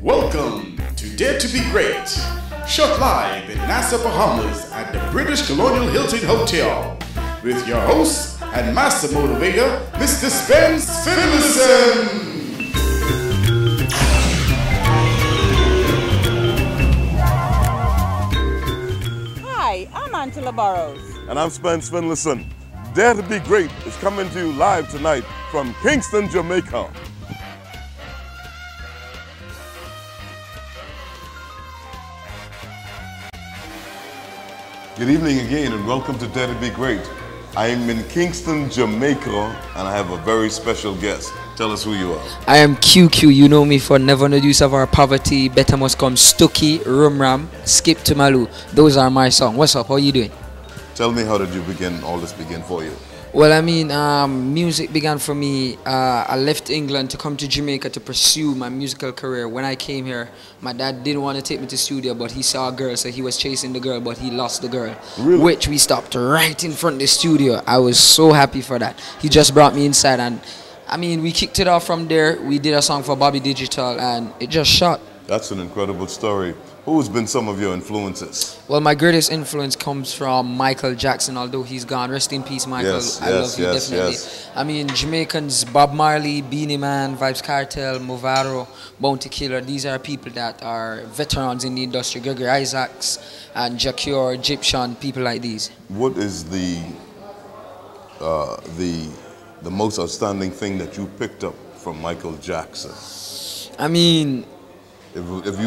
Welcome to Dare to Be Great, shot live in Nassau, Bahamas at the British Colonial Hilton Hotel with your host and master motivator, Mr. Spence Finlayson. Hi, I'm Angela Burrows. And I'm Spence Finlayson. Dare to Be Great is coming to you live tonight from Kingston, Jamaica. Good evening again and welcome to Dare to Be Great. I am in Kingston, Jamaica, and I have a very special guest. Tell us who you are. I am QQ. You know me for Never No Use of Our Poverty, Better Must Come, Stooky, Rum Ram, Skip to Malu. Those are my songs. What's up? How you doing? Tell me, how did you begin, all this begin for you? Well, I mean, music began for me. I left England to come to Jamaica to pursue my musical career. When I came here, my dad didn't want to take me to studio, but he saw a girl, so he was chasing the girl, but he lost the girl. Really? Which we stopped right in front of the studio. I was so happy for that. He just brought me inside, and I mean, we kicked it off from there. We did a song for Bobby Digital, and it just shot. That's an incredible story. Who's been some of your influences? Well, my greatest influence comes from Michael Jackson, although he's gone. Rest in peace, Michael. I love you, definitely. I mean, Jamaicans, Bob Marley, Beanie Man, Vibes Cartel, Movado, Bounty Killer. These are people that are veterans in the industry. Gregory Isaacs and Jacure, Egyptian, people like these. What is the most outstanding thing that you picked up from Michael Jackson? I mean, if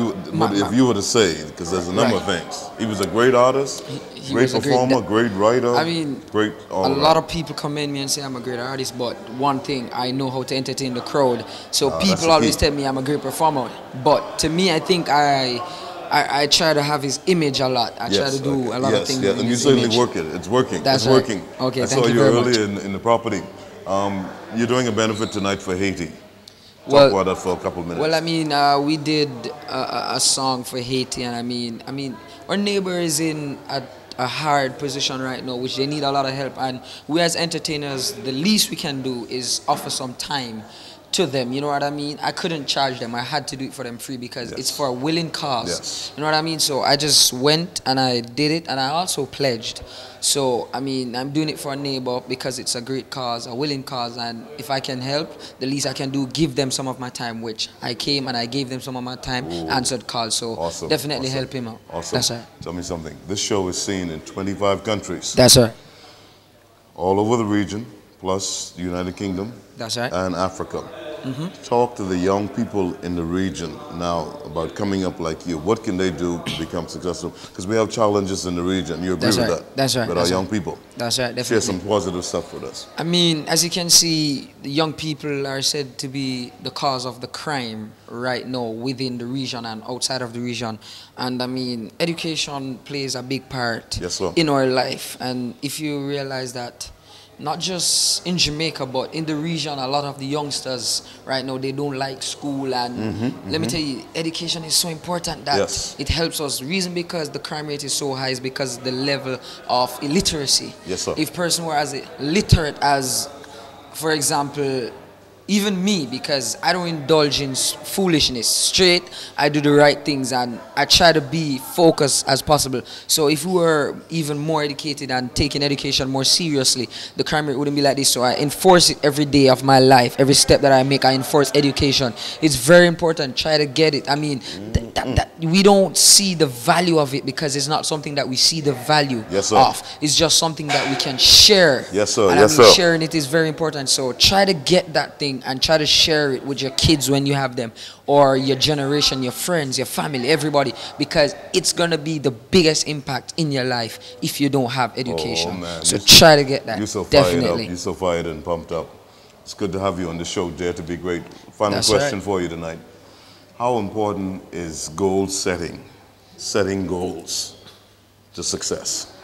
you were to say, because there's a number of things. He was a great artist, great performer, great writer. I mean, great a lot of people come in me and say I'm a great artist, but one thing, I know how to entertain the crowd. So people always tell me I'm a great performer. But to me, I think I try to have his image a lot. I try to do a lot of things. Yes, and you certainly work it. It's working. It's working. Okay, I saw you earlier in the property. You're doing a benefit tonight for Haiti. Talk about that for a couple of minutes. Well, I mean, we did a song for Haiti, and I mean, our neighbor is in a hard position right now, which they need a lot of help. And we as entertainers, the least we can do is offer some time to them. You know what I mean? I couldn't charge them. I had to do it for them free because it's for a willing cause. You know what I mean? So I just went and I did it, and I also pledged. So, I mean, I'm doing it for a neighbor because it's a great cause, a willing cause, and if I can help, the least I can do, give them some of my time, which I came and I gave them some of my time, answered calls, so definitely help him out. Awesome. That's right. Tell me something. This show is seen in 25 countries. That's right. All over the region, plus the United Kingdom. That's right. And Africa. Talk to the young people in the region now about coming up like you. What can they do to become successful? Because we have challenges in the region. You agree with that? That's right. With our young people. That's right, definitely. Share some positive stuff with us. I mean, as you can see, the young people are said to be the cause of the crime right now within the region and outside of the region. And I mean, education plays a big part in our life. And if you realize that, not just in Jamaica, but in the region, a lot of the youngsters right now, they don't like school. And let me tell you, education is so important that it helps us. Reason because the crime rate is so high is because the level of illiteracy. If person were as literate as, for example, even me, because I don't indulge in foolishness. Straight, I do the right things and I try to be focused as possible. So if we were even more educated and taking education more seriously, the crime rate wouldn't be like this. So I enforce it every day of my life. Every step that I make, I enforce education. It's very important. Try to get it. I mean, we don't see the value of it because it's not something that we see the value of. It's just something that we can share. And sharing it is very important. So try to get that thing and try to share it with your kids when you have them, or your generation, your friends, your family, everybody, because it's going to be the biggest impact in your life if you don't have education. So try to get that. You're so fired up. You're so fired and pumped up. It's good to have you on the show. Dare to Be Great. Final question for you tonight. How important is goal setting goals to success?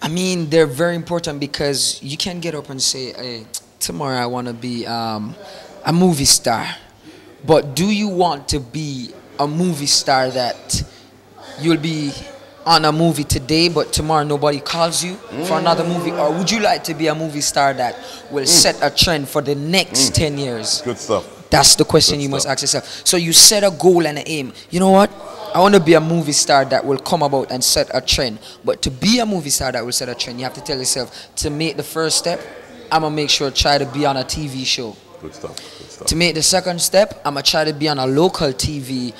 I mean, they're very important because you can get up and say, hey, tomorrow I want to be a movie star. But do you want to be a movie star that you'll be on a movie today, but tomorrow nobody calls you for another movie? Or would you like to be a movie star that will set a trend for the next 10 years? Good stuff. That's the question you must ask yourself. So you set a goal and an aim. You know what? I want to be a movie star that will come about and set a trend. But to be a movie star that will set a trend, you have to tell yourself, to make the first step, I'm going to make sure try to be on a TV show. Good stuff. Good stuff. To make the second step, I'm going to try to be on a local TV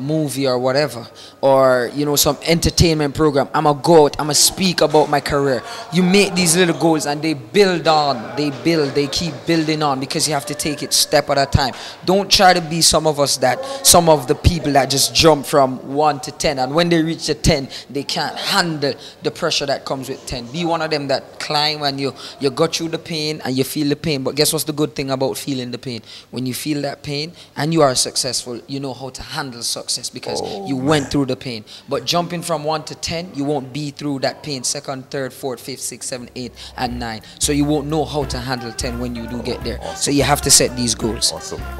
movie or whatever. Or, you know, some entertainment program. I'm going to go out, I'm going to speak about my career. You make these little goals and they build on. They keep building on because you have to take it step at a time. Don't try to be some of the people that just jump from 1 to 10. And when they reach the 10, they can't handle the pressure that comes with 10. Be one of them that climb and you go through the pain and you feel the pain. But guess what's the good thing about feeling the pain? When you feel that pain and you are successful, you know how to handle success because you went through the pain. But jumping from 1 to 10, you won't be through that pain 2nd, 3rd, 4th, 5th, 6th, 7th, 8th, and 9. So you won't know how to handle 10 when you do get there. So you have to set these goals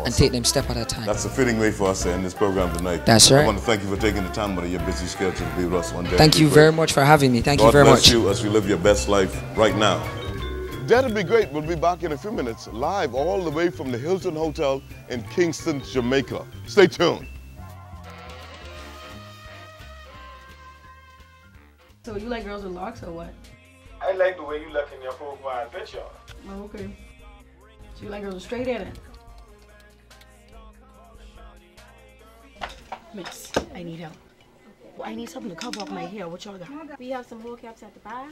and take them step at a time. That's a fitting way for us to end this program tonight. That's right. I want to thank you for taking the time out of your busy schedule to be with us one day. Thank you very much for having me. Thank you very much. God bless you as you live your best life right now. Dare to be Great will be back in a few minutes, live all the way from the Hilton Hotel in Kingston, Jamaica. Stay tuned. So you like girls with locks or what? I like the way you look in your profile picture. Oh, okay. So you like girls with straight in it? Miss, I need help. Well, I need something to cover up my hair. What y'all got? We have some whole caps at the bar.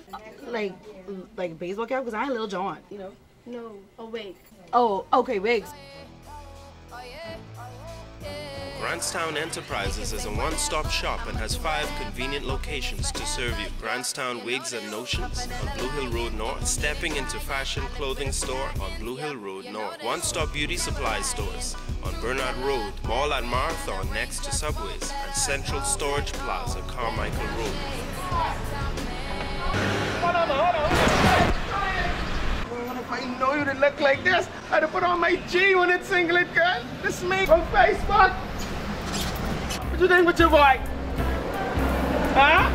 Like a baseball cap? Because I ain't Lil Jon, you know? No, a wig. Oh, okay, wigs. Grantstown Enterprises is a one-stop shop and has 5 convenient locations to serve you. Grantstown Wigs and Notions on Blue Hill Road North, stepping into fashion clothing store on Blue Hill Road North, one-stop beauty supply stores on Bernard Road, Mall at Marathon next to Subways, and Central Storage Plaza, Carmichael Road. I know you didn't look like this. I had to put on my G-Unit singlet, girl. This is me from Facebook. What you doing with your boy? Huh?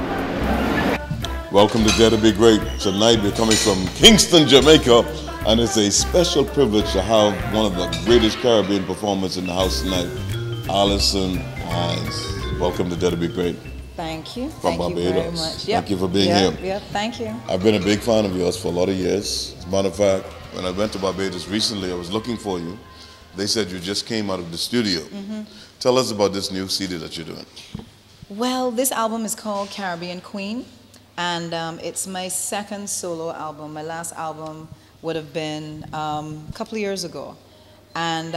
Welcome to Dare to be Great. Tonight we're coming from Kingston, Jamaica, and it's a special privilege to have one of the greatest Caribbean performers in the house tonight, Alison Hines. Welcome to Dare to be Great. Thank you. From Thank Barbados. you very much. Yep. Thank you for being here. Yep, thank you. I've been a big fan of yours for a lot of years. As a matter of fact, when I went to Barbados recently, I was looking for you. They said you just came out of the studio. Tell us about this new CD that you're doing. Well, this album is called Caribbean Queen, and it's my 2nd solo album. My last album would have been a couple of years ago. And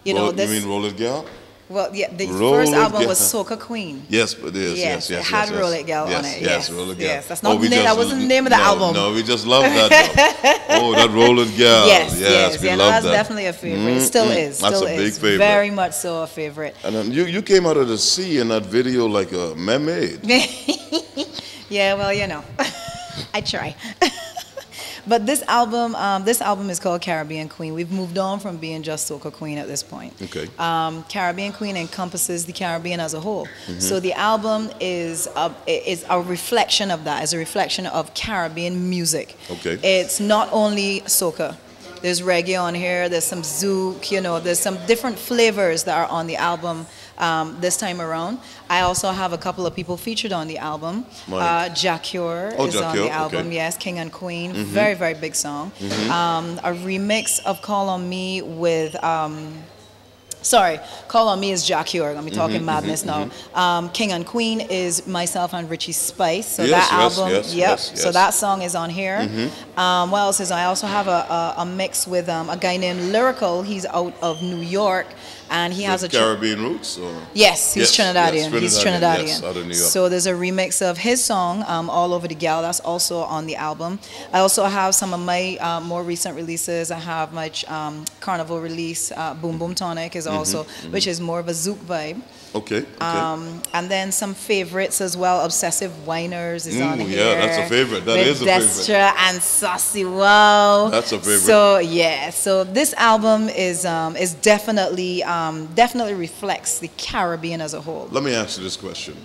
you mean Roll It Girl? Well, yeah, the Roll first It album Girl. was Soca Queen. Yes, it is. Yes, it had Roll It Girl on it. Yes, Roll It Girl. Yes, that's not that wasn't the name of the album. No, we just love that. Oh, that Roll It Girl. Yes, we yeah, love that's that. definitely a favorite. It still is. That's Still a is. big favorite. Very much so a favorite. And then you came out of the sea in that video like a mermaid. Yeah, well, you know, I try. But this album is called Caribbean Queen. We've moved on from being just Soca Queen at this point. Okay. Caribbean Queen encompasses the Caribbean as a whole. So the album is a reflection of that. It's a reflection of Caribbean music. Okay. It's not only soca. There's reggae on here. There's some zouk. You know, there's some different flavors that are on the album. This time around, I also have a couple of people featured on the album. Jacure is on the album. Okay. Yes, King and Queen. Very, very big song. A remix of Call on Me with Call on Me is Jacure. I'm talking madness now. King and Queen is myself and Richie Spice. So that album, so that song is on here. What else is I also have a mix with a guy named Lyrical. He's out of New York. And he has a Caribbean roots? Or? Yes, he's Trinidadian. Yes, he's Trinidadian. Yes, out of New York. So there's a remix of his song, All Over the Gal. That's also on the album. I also have some of my more recent releases. I have my Carnival release, Boom Boom Tonic is also, which is more of a zouk vibe. Okay. And then some favorites as well. Obsessive Whiners is on here. Yeah, that's a favorite. That is a favorite. Destra and Saucy Wow. That's a favorite. So yeah, so this album is definitely reflects the Caribbean as a whole. Let me ask you this question.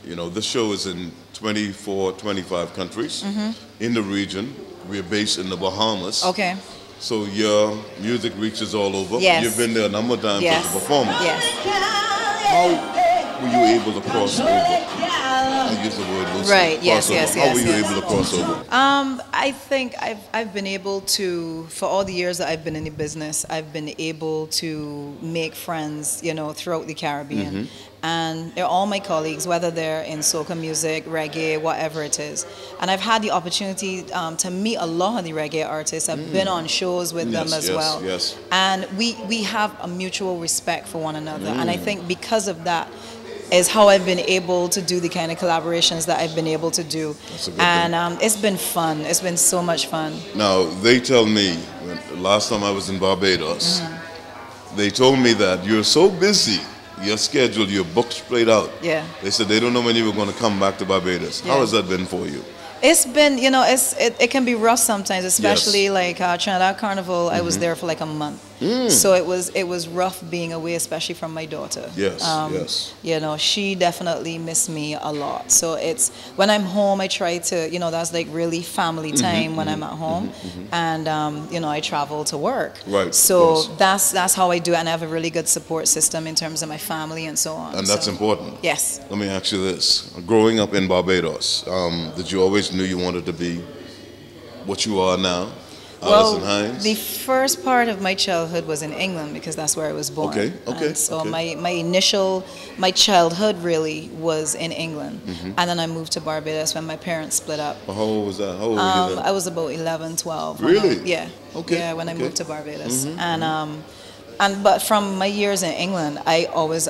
You know, this show is in 24, 25 countries in the region. We're based in the Bahamas. Okay. So your music reaches all over. Yes. You've been there a number of times Yes. as a performer. Yes. How were you able to cross over? I use the word loosely. Right, yes, Crossover. yes, How yes, were you yes. able to cross over? I think I've been able to, for all the years that I've been in the business, I've been able to make friends, you know, throughout the Caribbean. And they're all my colleagues, whether they're in soca music, reggae, whatever it is. And I've had the opportunity to meet a lot of the reggae artists. I've been on shows with them as well. Yes. And we have a mutual respect for one another. And I think because of that is how I've been able to do the kind of collaborations that I've been able to do. That's a good And it's been fun. It's been so much fun. Now, they tell me, last time I was in Barbados, they told me that you're so busy, your schedule, your book's straight out. Yeah. They said they don't know when you were going to come back to Barbados. How Yeah. has that been for you? It's been, you know, it can be rough sometimes, especially Yes. like Trinidad Carnival. I was there for like a month, so it was rough being away, especially from my daughter. Yes, yes. You know, she definitely missed me a lot. So it's when I'm home, I try to, you know, that's like really family time when I'm at home, and you know, I travel to work. Right, of So course. that's how I do it, and I have a really good support system in terms of my family and so on. And that's So, important. Yes. Let me ask you this. Growing up in Barbados, did you always knew you wanted to be what you are now? Alison Hines? The first part of my childhood was in England because that's where I was born. Okay, okay, And so okay. my childhood really was in England. And then I moved to Barbados when my parents split up. How old was that? How old were you then? I was about 11, 12. when Really? yeah. Okay, Yeah, when I okay. moved to Barbados. But from my years in England, it was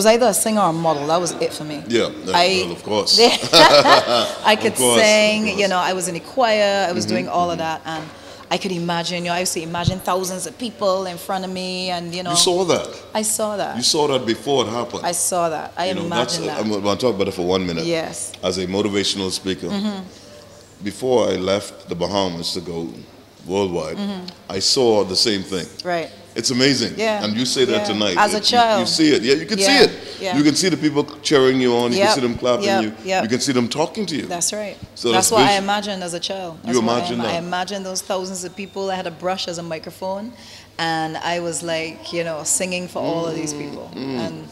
either a singer or a model. That was it for me. Yeah, well, of course. I could Of course, sing, of course. you know, I was in the choir, I was doing all of that, and I could imagine, you know, I used to imagine thousands of people in front of me, and you know. You saw that. I saw that. You saw that before it happened. I saw that. I imagined that. I'm going to talk about it for 1 minute. Yes. As a motivational speaker, before I left the Bahamas to go worldwide, I saw the same thing. Right. It's amazing. Yeah. And you say that Yeah. tonight. As a child. You see it. Yeah, you can Yeah. see it. Yeah. You can see the people cheering you on. You Yep. can see them clapping Yep. you. Yep. You can see them talking to you. That's right. So that's that's what I vision. imagined as a child. You That's what imagined that? I imagined those thousands of people. I had a brush as a microphone, and I was like, you know, singing for all of these people. And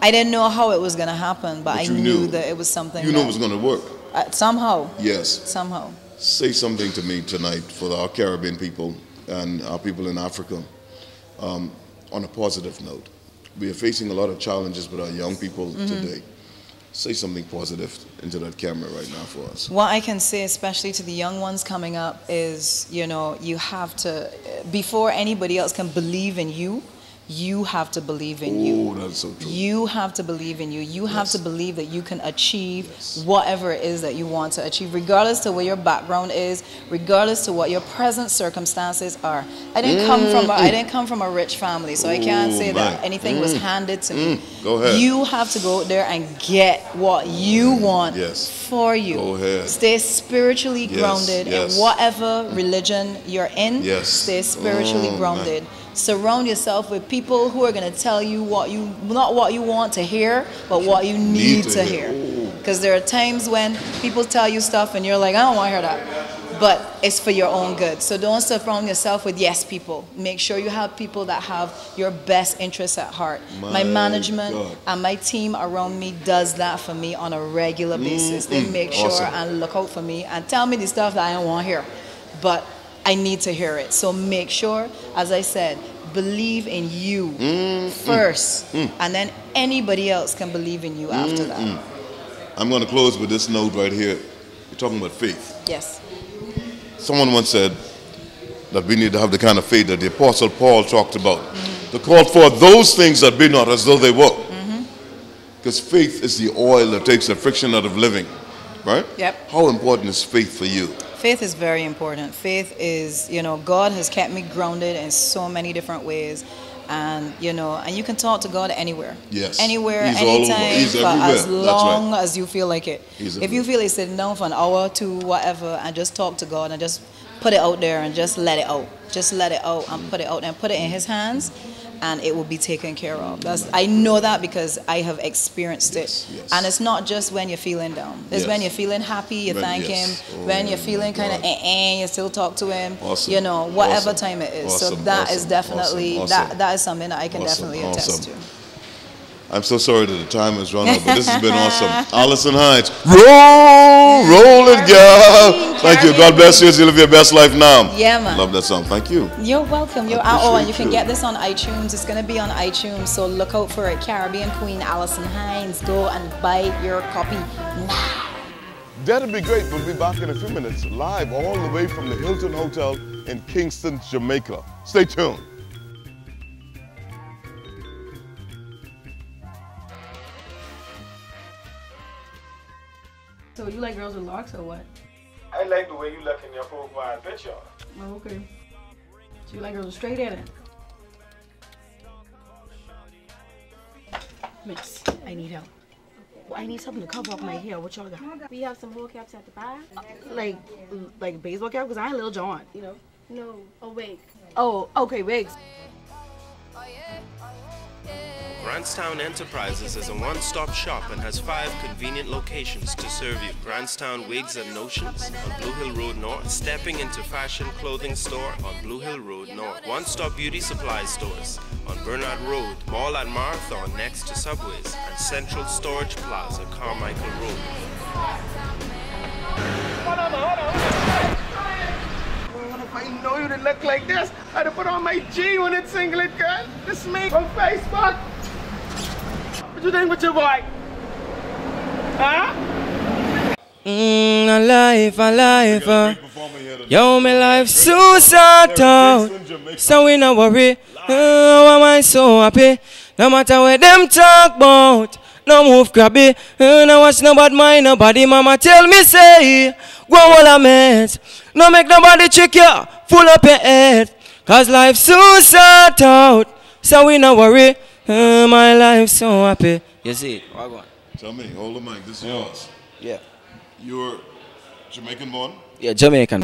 I didn't know how it was going to happen, but I you knew knew. that it was something. You know that, it was going to work. somehow. Yes. Somehow. Say something to me tonight for our Caribbean people and our people in Africa on a positive note. We are facing a lot of challenges with our young people today. Say something positive into that camera right now for us. What I can say, especially to the young ones coming up, is, you know, you have to, before anybody else can believe in you, you have to believe in you. Oh, that's so true. You have to believe in you. You have Yes. to believe that you can achieve Yes. whatever it is that you want to achieve, regardless to where your background is, regardless to what your present circumstances are. I didn't come from a rich family, so I can't say that anything was handed to me. Go ahead. You have to go out there and get what you want Yes. for you. Go ahead. Stay spiritually Yes, grounded yes. in whatever religion you're in. Yes. Stay spiritually Oh, grounded. man. Surround yourself with people who are going to tell you not what you want to hear, but what you need to hear. Because there are times when people tell you stuff and you're like, I don't want to hear that. But it's for your own good. So don't surround yourself with yes people. Make sure you have people that have your best interests at heart. My management God. and my team around me does that for me on a regular basis. They make sure Awesome. and look out for me and tell me the stuff that I don't want to hear. But I need to hear it. So make sure, as I said, believe in you first, and then anybody else can believe in you after that. I'm going to close with this note right here. You're talking about faith. Yes. Someone once said that we need to have the kind of faith that the Apostle Paul talked about. To call for those things that be not as though they were. Because faith is the oil that takes the friction out of living. Right? Yep. How important is faith for you? Faith is very important. Faith is, you know, God has kept me grounded in so many different ways. And, you know, and you can talk to God anywhere. Yes. Anywhere, He's all over. anytime, He's for everywhere. as That's long right. as you feel like it. He's If you everywhere. feel like sitting down for an hour to whatever and just talk to God and just put it out there and just let it out. Just let it out and put it out and put it in his hands, and it will be taken care of. I know that because I have experienced it. Yes. And it's not just when you're feeling down. It's when you're feeling happy, you thank him. When you're feeling kind of you still talk to him. Awesome. You know, whatever Awesome. time it is. Awesome. So that Awesome. is definitely, Awesome. that is something that I can definitely attest to. I'm so sorry that the time has run out, but this has been awesome. Alison Hines, roll it, girl. Thank you. God bless you as you live your best life now. Yeah, man. Love that song. Thank you. You're welcome. You're out, and you can get this on iTunes. It's going to be on iTunes, so look out for it. Caribbean Queen Allison Hines. Go and buy your copy now. That'd be great. We'll be back in a few minutes, live all the way from the Hilton Hotel in Kingston, Jamaica. Stay tuned. So you like girls with locks or what? I like the way you look in your profile picture. Oh, okay. So you like girls with straight hair then? Miss, I need help. Well, I need something to cover up my hair. What y'all got? We have some whole caps at the bar. Like baseball cap? Because I ain't Lil Jon, you know? No, a wig. Oh, okay, wigs. Grantstown Enterprises is a one-stop shop and has 5 convenient locations to serve you. Grantstown Wigs and Notions on Blue Hill Road North, stepping into fashion clothing store on Blue Hill Road North, one-stop beauty supply stores on Bernard Road, Mall at Marathon next to Subways, and Central Storage Plaza, Carmichael Road. Hold on. If I know you to look like this, I'd have put on my G-Unit singlet, girl. This is me from Facebook. What you think with your boy? Huh? Alive. Yo, my life so sort out. So we no worry. Oh, am I so happy? No matter what them talk about. No move grabby. No watch no bad mind nobody. Mama tell me say, go all I met. No make nobody trick you. Full up your head. Cause life so sort out. So we no worry. My life so happy. You see it? Tell me, hold the mic. This is yours. Yeah. You're Jamaican born? Yeah, Jamaican.